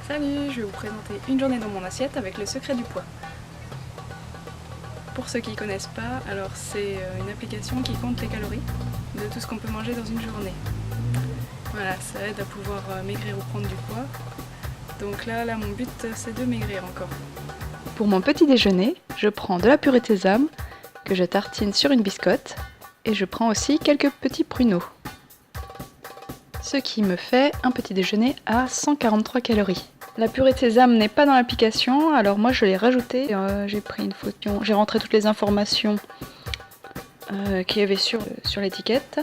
Salut, je vais vous présenter une journée dans mon assiette avec le secret du poids. Pour ceux qui ne connaissent pas, alors c'est une application qui compte les calories de tout ce qu'on peut manger dans une journée. Voilà, ça aide à pouvoir maigrir ou prendre du poids. Donc là mon but c'est de maigrir encore. Pour mon petit déjeuner, je prends de la purée de sésame que je tartine sur une biscotte et je prends aussi quelques petits pruneaux. Ce qui me fait un petit déjeuner à 143 calories. La purée de sésame n'est pas dans l'application, alors moi je l'ai rajoutée. J'ai pris une photo, j'ai rentré toutes les informations qu'il y avait sur l'étiquette.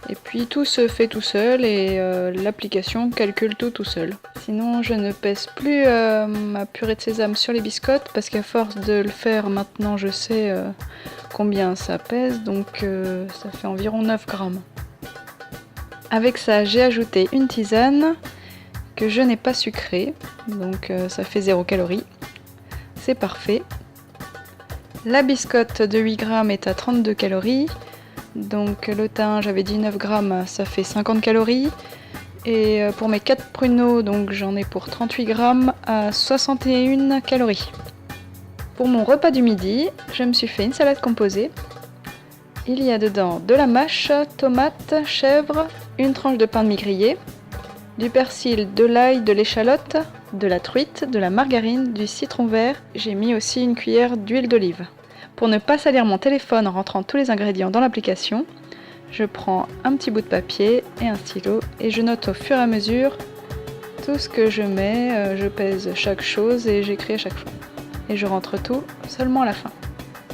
Et puis tout se fait tout seul et l'application calcule tout seul. Sinon je ne pèse plus ma purée de sésame sur les biscottes parce qu'à force de le faire maintenant je sais combien ça pèse, donc ça fait environ 9 grammes. Avec ça j'ai ajouté une tisane que je n'ai pas sucrée, donc ça fait 0 calories. C'est parfait. La biscotte de 8 grammes est à 32 calories. Donc le thym, j'avais dit 9 grammes, ça fait 50 calories. Et pour mes 4 pruneaux, donc j'en ai pour 38 grammes à 61 calories. Pour mon repas du midi, je me suis fait une salade composée. Il y a dedans de la mâche, tomates, chèvre, une tranche de pain de mie grillé, du persil, de l'ail, de l'échalote, de la truite, de la margarine, du citron vert. J'ai mis aussi une cuillère d'huile d'olive. Pour ne pas salir mon téléphone en rentrant tous les ingrédients dans l'application, je prends un petit bout de papier et un stylo et je note au fur et à mesure tout ce que je mets, je pèse chaque chose et j'écris à chaque fois. Et je rentre tout seulement à la fin.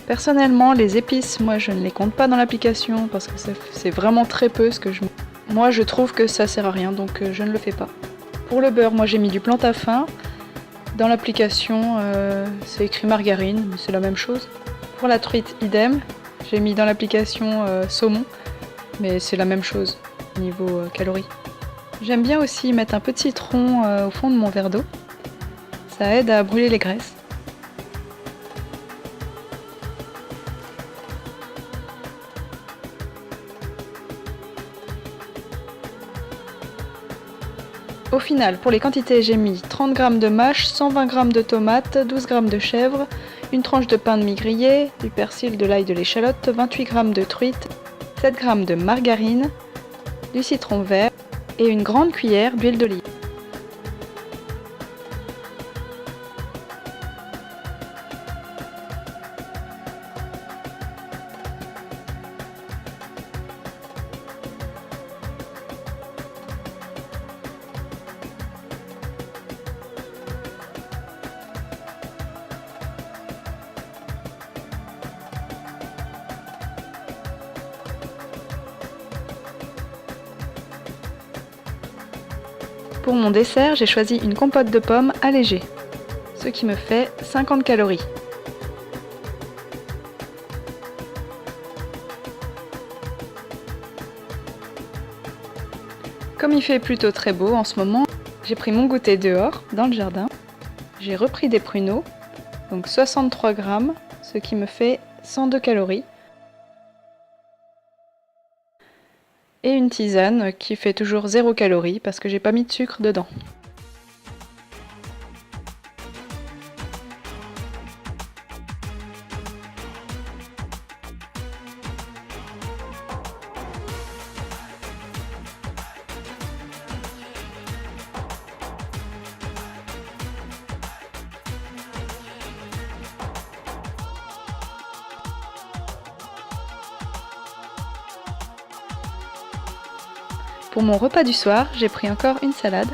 Personnellement, les épices, moi je ne les compte pas dans l'application parce que c'est vraiment très peu ce que je mets. Moi je trouve que ça sert à rien, donc je ne le fais pas. Pour le beurre, moi j'ai mis du Plantafin. Dans l'application, c'est écrit margarine, mais c'est la même chose. Pour la truite, idem. J'ai mis dans l'application saumon, mais c'est la même chose niveau calories. J'aime bien aussi mettre un peu de citron au fond de mon verre d'eau. Ça aide à brûler les graisses. Au final, pour les quantités, j'ai mis 30 g de mâche, 120 g de tomates, 12 g de chèvre, une tranche de pain de mie grillé, du persil, de l'ail, de l'échalote, 28 g de truite, 7 g de margarine, du citron vert et une grande cuillère d'huile d'olive. Pour mon dessert, j'ai choisi une compote de pommes allégée, ce qui me fait 50 calories. Comme il fait plutôt très beau en ce moment, j'ai pris mon goûter dehors, dans le jardin. J'ai repris des pruneaux, donc 63 grammes, ce qui me fait 102 calories. Et une tisane qui fait toujours 0 calories parce que j'ai pas mis de sucre dedans. Pour mon repas du soir, j'ai pris encore une salade.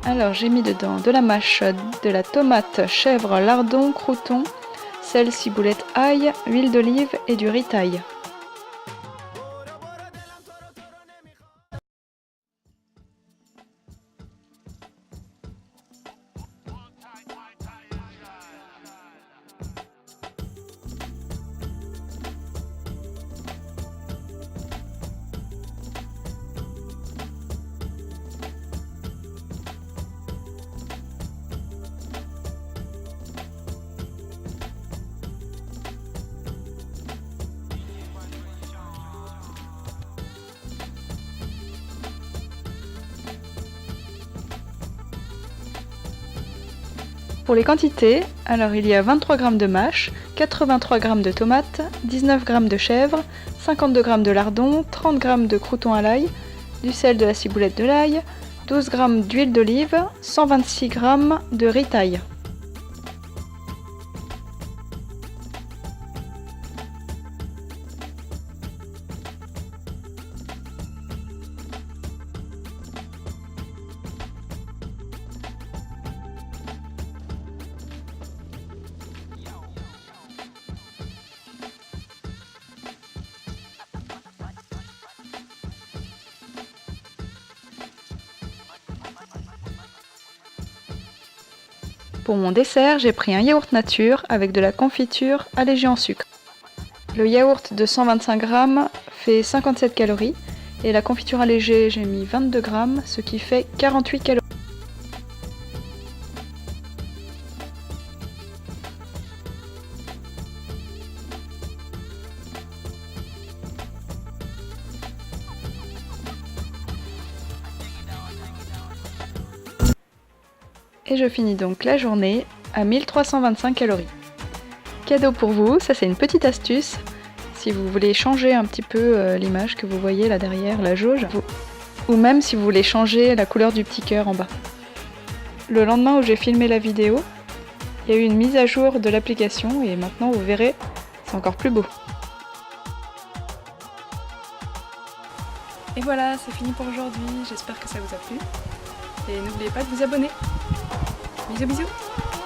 Alors j'ai mis dedans de la mâche, de la tomate, chèvre, lardon, crouton, sel, ciboulette, ail, huile d'olive et du riz thaï. Pour les quantités, alors il y a 23 g de mâche, 83 g de tomates, 19 g de chèvre, 52 g de lardons, 30 g de croûtons à l'ail, du sel, de la ciboulette, de l'ail, 12 g d'huile d'olive, 126 g de riz thaï. Pour mon dessert, j'ai pris un yaourt nature avec de la confiture allégée en sucre. Le yaourt de 125 g fait 57 calories et la confiture allégée, j'ai mis 22 g, ce qui fait 48 calories. Et je finis donc la journée à 1325 calories. Cadeau pour vous, ça c'est une petite astuce. Si vous voulez changer un petit peu l'image que vous voyez là derrière, la jauge, ou même si vous voulez changer la couleur du petit cœur en bas. Le lendemain où j'ai filmé la vidéo, il y a eu une mise à jour de l'application et maintenant vous verrez, c'est encore plus beau. Et voilà, c'est fini pour aujourd'hui, j'espère que ça vous a plu. Et n'oubliez pas de vous abonner. Bisous bisous.